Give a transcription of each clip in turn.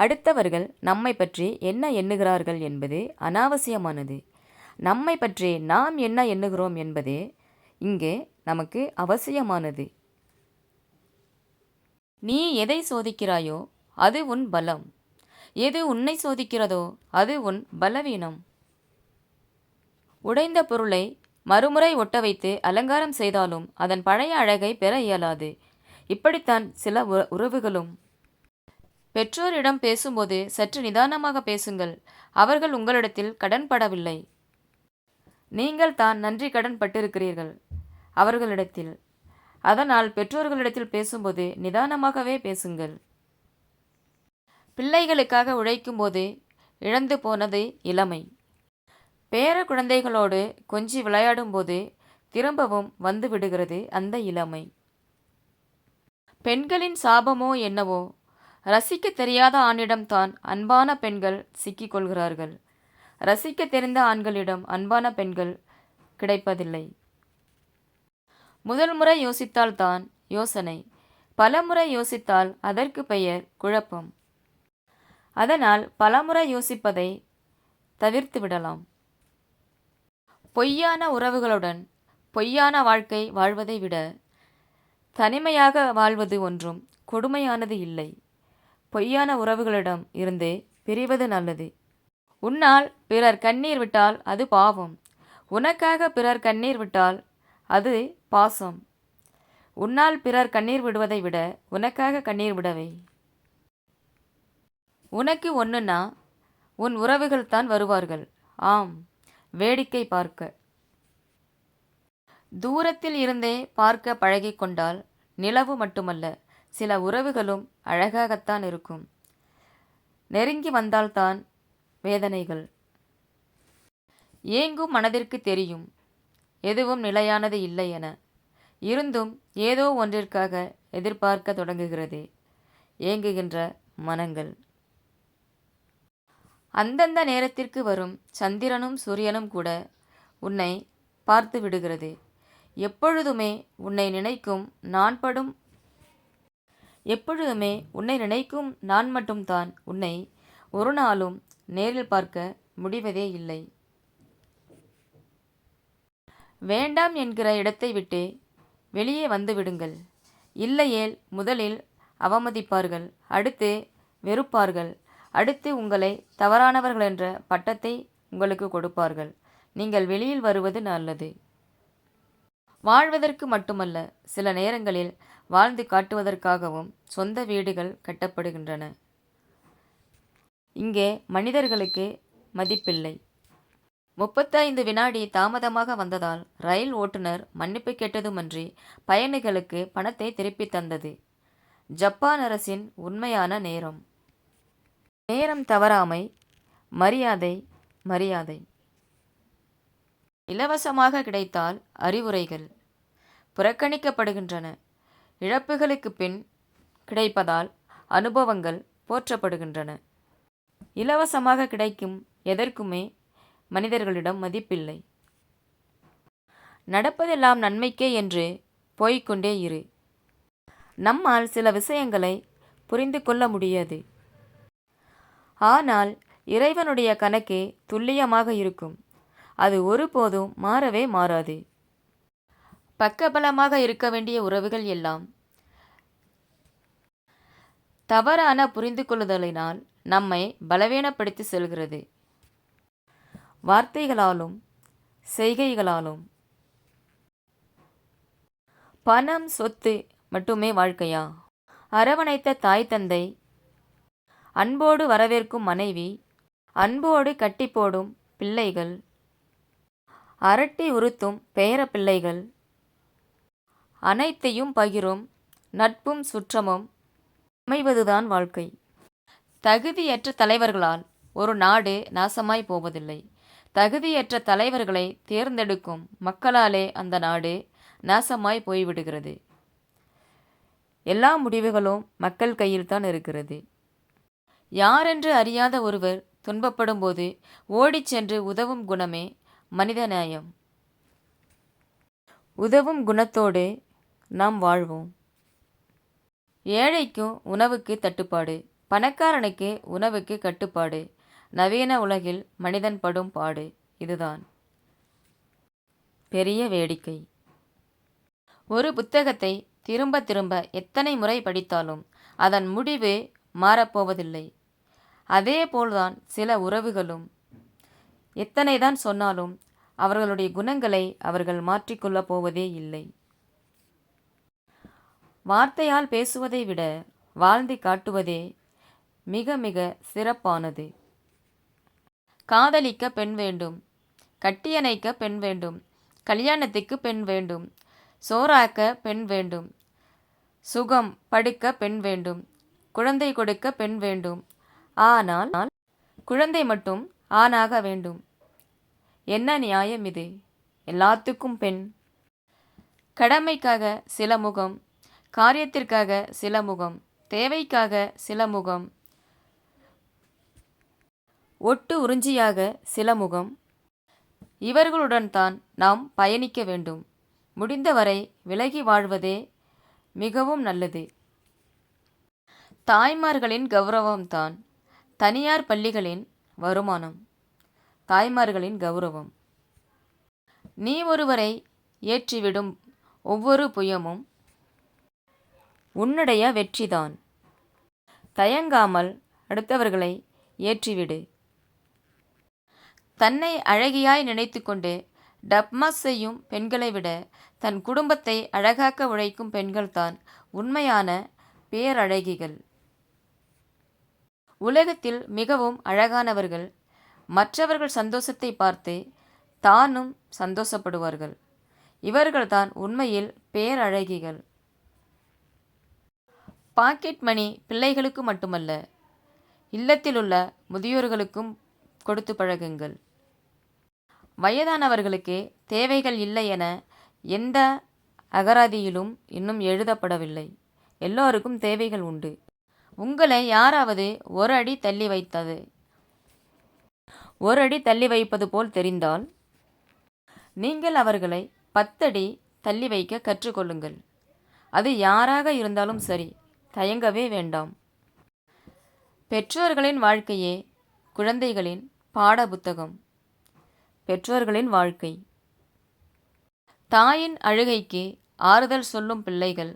அடுத்தவர்கள் நம்மை பற்றி என்ன எண்ணுகிறார்கள் என்பது அனாவசியமானது. நம்மை பற்றி நாம் என்ன எண்ணுகிறோம் என்பதே இங்கே நமக்கு அவசியமானது. நீ எதை சோதிக்கிறாயோ அது உன் பலம், எது உன்னை சோதிக்கிறதோ அது உன் பலவீனம். உடைந்த பொருளை மறுமுறை ஒட்ட வைத்து அலங்காரம் செய்தாலும் அதன் பழைய அழகை பெற இயலாது. இப்படித்தான் சில உறவுகளும். பெற்றோரிடம் பேசும்போது சற்று நிதானமாக பேசுங்கள். அவர்கள் உங்களிடத்தில் கடன்படவில்லை, நீங்கள் தான் நன்றி கடன் பட்டிருக்கிறீர்கள் அவர்களிடத்தில். அதனால் பெற்றோர்களிடத்தில் பேசும்போது நிதானமாகவே பேசுங்கள். பிள்ளைகளுக்காக உழைக்கும்போது இழந்து போனது இளமை. பேர குழந்தைகளோடு கொஞ்சி விளையாடும்போது திரும்பவும் வந்து விடுகிறது அந்த இளமை. பெண்களின் சாபமோ என்னவோ, ரசிக்க தெரியாத ஆணிடம்தான் அன்பான பெண்கள் சிக்கிக் கொள்கிறார்கள். ரசிக்க தெரிந்த ஆண்களிடம் அன்பான பெண்கள் கிடைப்பதில்லை. முதல் முறை யோசித்தால்தான் யோசனை, பலமுறை யோசித்தால் அதற்கு பெயர் குழப்பம். அதனால் பலமுறை யோசிப்பதை தவிர்த்து விடலாம். பொய்யான உறவுகளுடன் பொய்யான வாழ்க்கை வாழ்வதை விட தனிமையாக வாழ்வது ஒன்றும் கொடுமையானது இல்லை. பொய்யான உறவுகளிடம் இருந்து பிரிவது நல்லது. உன்னால் பிறர் கண்ணீர் விட்டால் அது பாவம், உனக்காக பிறர் கண்ணீர் விட்டால் அது பாசம். உன்னால் பிறர் கண்ணீர் விடுவதை விட உனக்காக கண்ணீர் விடவை. உனக்கு ஒன்றுனா உன் உறவுகள் தான் வருவார்கள். ஆம், வேடிக்கை பார்க்க. தூரத்தில் இருந்தே பார்க்க பழகி கொண்டால் நிலவு மட்டுமல்ல, சில உறவுகளும் அழகாகத்தான் இருக்கும். நெருங்கி வந்தால்தான் வேதனைகள். ஏங்கும் மனதிற்கு தெரியும் எதுவும் நிலையானது இல்லை என. இருந்தும் ஏதோ ஒன்றிற்காக எதிர்பார்க்க தொடங்குகிறது ஏங்குகின்ற மனங்கள். அந்தந்த நேரத்திற்கு வரும் சந்திரனும் சூரியனும் கூட உன்னை பார்த்து விடுகிறது. எப்பொழுதுமே உன்னை நினைக்கும் நான் மட்டும்தான் உன்னை ஒரு நாளும் நேரில் பார்க்க முடிவதே இல்லை. வேண்டாம் என்கிற இடத்தை விட்டு வெளியே வந்து விடுங்கள். இல்லையேல் முதலில் அவமதிப்பார்கள், அடுத்து வெறுப்பார்கள், அடுத்து உங்களை தவறானவர்கள் என்ற பட்டத்தை உங்களுக்கு கொடுப்பார்கள். நீங்கள் வெளியில் வருவது நல்லது. வாழ்வதற்கு மட்டுமல்ல, சில நேரங்களில் வாழ்ந்து காட்டுவதற்காகவும் சொந்த வீடுகள் கட்டப்படுகின்றன. இங்கே மனிதர்களுக்கு மதிப்பில்லை. 35 வினாடி தாமதமாக வந்ததால் ரயில் ஓட்டுநர் மன்னிப்பு கேட்டதுமன்றி பயணிகளுக்கு பணத்தை திருப்பி தந்தது. ஜப்பான் அரசின் உண்மையான நேரம். நேரம் தவறாமை, மரியாதை மரியாதை. இலவசமாக கிடைத்தால் அறிவுரைகள் புறக்கணிக்கப்படுகின்றன. இழப்புகளுக்கு பின் கிடைப்பதால் அனுபவங்கள் போற்றப்படுகின்றன. இலவசமாக கிடைக்கும் எதற்குமே மனிதர்களிடம் மதிப்பில்லை. நடப்பதெல்லாம் நன்மைக்கே என்று போய்கொண்டே இரு. நம்மால் சில விஷயங்களை புரிந்து கொள்ள முடியாது. ஆனால் இறைவனுடைய கணக்கே துல்லியமாக இருக்கும். அது ஒருபோதும் மாறவே மாறாது. பக்கபலமாக இருக்க வேண்டிய உறவுகள் எல்லாம் தவறான புரிந்து கொள்ளுதலினால் நம்மை பலவீனப்படுத்தி செல்கிறது. வார்த்தைகளாலும் செய்கைகளாலும். பணம் சொத்து மட்டுமே வாழ்க்கையா? அரவணைத்த தாய் தந்தை, அன்போடு வரவேற்கும் மனைவி, அன்போடு கட்டி போடும் பிள்ளைகள், அரட்டி உறுத்தும் பேர பிள்ளைகள், அனைத்தையும் பகிரும் நட்பும் சுற்றமும் அமைவதுதான் வாழ்க்கை. தகுதியற்ற தலைவர்களால் ஒரு நாடு நாசமாய் போவதில்லை. தகுதியற்ற தலைவர்களை தேர்ந்தெடுக்கும் மக்களாலே அந்த நாடு நாசமாய் போய்விடுகிறது. எல்லா முடிவுகளும் மக்கள் கையில்தான் இருக்கிறது. யாரென்று அறியாத ஒருவர் துன்பப்படும் போது ஓடிச் சென்று உதவும் குணமே மனிதநேயம். உதவும் குணத்தோடு நாம் வாழ்வோம். ஏழைக்கும் உணவுக்கு தட்டுப்பாடு, பணக்காரனுக்கு உணவுக்கு கட்டுப்பாடு. நவீன உலகில் மனிதன் படும் பாடு. இதுதான் பெரிய வேடிக்கை. ஒரு புத்தகத்தை திரும்ப திரும்ப எத்தனை முறை படித்தாலும் அதன் முடிவு மாறப்போவதில்லை. அதேபோல்தான் சில உறவுகளும். எத்தனைதான் சொன்னாலும் அவர்களுடைய குணங்களை அவர்கள் மாற்றிக்கொள்ளப் போவதே இல்லை. வார்த்தையால் பேசுவதை விட வாழ்ந்து காட்டுவதே மிக மிக சிறப்பானது. காதலிக்க பெண் வேண்டும், கட்டியணைக்க பெண் வேண்டும், கல்யாணத்துக்கு பெண் வேண்டும், சோறாக்க பெண் வேண்டும், சுகம் படுக்க பெண் வேண்டும், குழந்தை கொடுக்க பெண் வேண்டும். ஆனால் குழந்தை மட்டும் ஆணாக வேண்டும். என்ன நியாயம் இது? எல்லாத்துக்கும் பெண். கடமைக்காக சில முகம், காரியத்திற்காக சில முகம், தேவைக்காக சில முகம், ஒட்டு உறிஞ்சியாக சில முகம். இவர்களுடன் தான் நாம் பயணிக்க வேண்டும். முடிந்தவரை விலகி வாழ்வதே மிகவும் நல்லது. தாய்மார்களின் கௌரவம்தான் தனியார் பள்ளிகளின் வருமானம். தாய்மார்களின் கௌரவம். நீ ஒருவரை ஏற்றிவிடும் ஒவ்வொரு புயமும் உன்னுடைய வெற்றிதான். தயங்காமல் அடுத்தவர்களை ஏற்றிவிடு. தன்னை அழகியாய் நினைத்து கொண்டு டப்மாஸ் செய்யும் பெண்களை விட தன் குடும்பத்தை அழகாக்க உழைக்கும் பெண்கள்தான் உண்மையான பேரழகிகள். உலகத்தில் மிகவும் அழகானவர்கள் மற்றவர்கள் சந்தோஷத்தை பார்த்து தானும் சந்தோஷப்படுவார்கள். இவர்கள்தான் உண்மையில் பேரழகிகள். பாக்கெட் மணி பிள்ளைகளுக்கு மட்டுமல்ல, இல்லத்திலுள்ள முதியோர்களுக்கும் கொடுத்து பழகுங்கள். வயதானவர்களுக்கு தேவைகள் இல்லை என எந்த அகராதியிலும் இன்னும் எழுதப்படவில்லை. எல்லோருக்கும் தேவைகள் உண்டு. உங்களை யாராவது ஒரு அடி தள்ளி வைப்பது போல் தெரிந்தால் நீங்கள் அவர்களை 10 அடி தள்ளி வைக்க கற்றுக்கொள்ளுங்கள். அது யாராக இருந்தாலும் சரி, தயங்கவே வேண்டாம். பெற்றோர்களின் வாழ்க்கையே குழந்தைகளின் பாட புத்தகம். பெற்றோர்களின் வாழ்க்கை. தாயின் அழுகைக்கு ஆறுதல் சொல்லும் பிள்ளைகள்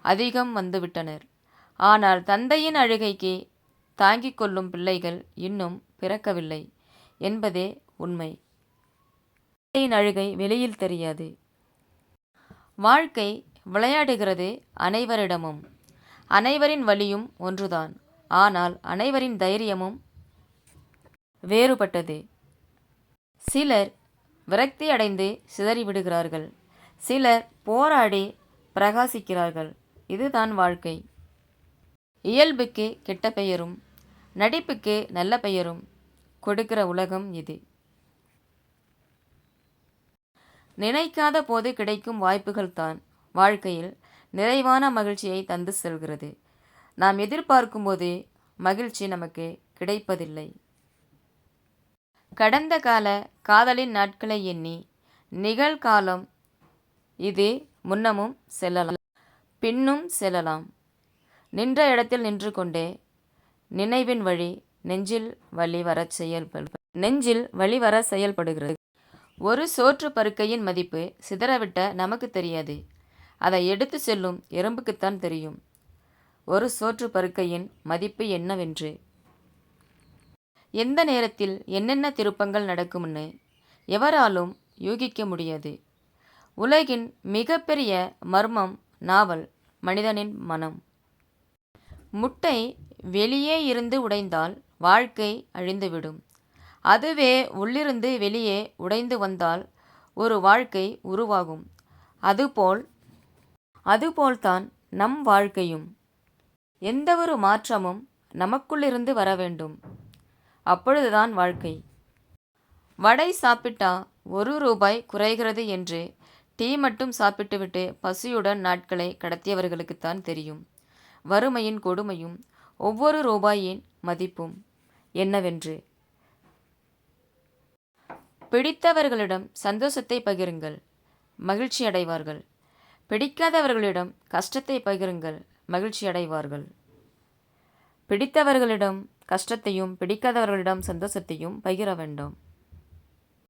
அதிகம் வந்துவிட்டனர். ஆனால் தந்தையின் அழுகைக்கு தாங்கிக் கொள்ளும் பிள்ளைகள் இன்னும் பிறக்கவில்லை என்பதே உண்மை. தந்தையின் அழுகை வெளியில் தெரியாது. வாழ்க்கை விளையாடுகிறது அனைவரிடமும். அனைவரின் வலியும் ஒன்றுதான். ஆனால் அனைவரின் தைரியமும் வேறுபட்டது. சிலர் விரக்தி அடைந்து சிதறிவிடுகிறார்கள். சிலர் போராடி பிரகாசிக்கிறார்கள். இதுதான் வாழ்க்கை. இயல்புக்கு கெட்ட பெயரும் நடிப்புக்கு நல்ல பெயரும் கொடுக்கிற உலகம் இது. நினைக்காத போது கிடைக்கும் வாய்ப்புகள்தான் வாழ்க்கையில் நிறைவான மகிழ்ச்சியை தந்து செல்கிறது. நாம் எதிர்பார்க்கும் போது மகிழ்ச்சி நமக்கு கிடைப்பதில்லை. கடந்த கால காதலின் நாட்களை எண்ணி நிகழ்காலம் இது முன்னமும் செல்லலாம், பின்னும் செல்லலாம். நின்ற இடத்தில் நின்று கொண்டே நினைவின் வழி நெஞ்சில் வழி வர செயல்படுகிறது. ஒரு சோற்று பருக்கையின் மதிப்பு சிதறவிட்ட நமக்கு தெரியாது. அதை எடுத்து செல்லும் எறும்புக்குத்தான் தெரியும் ஒரு சோற்று பருக்கையின் மதிப்பு என்னவென்று. எந்த நேரத்தில் என்னென்ன திருப்பங்கள் நடக்கும்னு எவராலும் யூகிக்க முடியாது. உலகின் மிகப்பெரிய மர்மம் நாவல் மனிதனின் மனம். முட்டை வெளியே இருந்து உடைந்தால் வாழ்க்கை அழிந்துவிடும். அதுவே உள்ளிருந்து வெளியே உடைந்து வந்தால் ஒரு வாழ்க்கை உருவாகும். அதுபோல்தான் நம் வாழ்க்கையும். எந்தவொரு மாற்றமும் நமக்குள்ளிருந்து வர வேண்டும். அப்பொழுதுதான் வாழ்க்கை. வடை சாப்பிட்டா 1 ரூபாய் குறைகிறது என்று டீ மட்டும் சாப்பிட்டுவிட்டு பசியுடன் நாட்களை கடத்தியவர்களுக்குத்தான் தெரியும் வறுமையின் கொடுமையும் ஒவ்வொரு ரூபாயின் மதிப்பும் என்னவென்று. பிடித்தவர்களிடம் சந்தோஷத்தை பகிருங்கள், மகிழ்ச்சி அடைவார்கள். பிடிக்காதவர்களிடம் கஷ்டத்தை பகிருங்கள், மகிழ்ச்சி அடைவார்கள். பிடித்தவர்களிடம் கஷ்டத்தையும் பிடிக்காதவர்களிடம் சந்தோஷத்தையும் பகிர வேண்டும்.